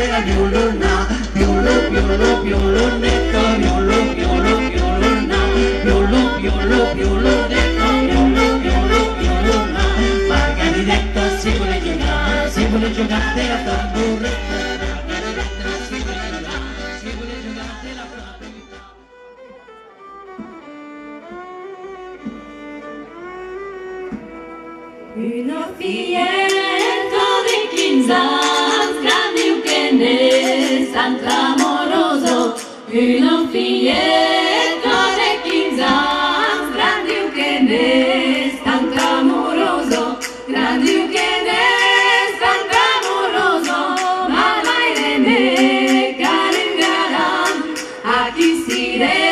della violona, violo, violo, violonetto, violo, violo, violona, violo, violo, violonetto, violo, violo, violona. Margaridetta si vuole giocare la tamburetta, Margaridetta si vuole giocare la tamburetta. Una filletta di 15 anni, grande che ne san clamoroso. Una filletta di 15 anni, grande che ne san clamoroso. Grande che ne san clamoroso, ma mai ne me caringaran a chi si re.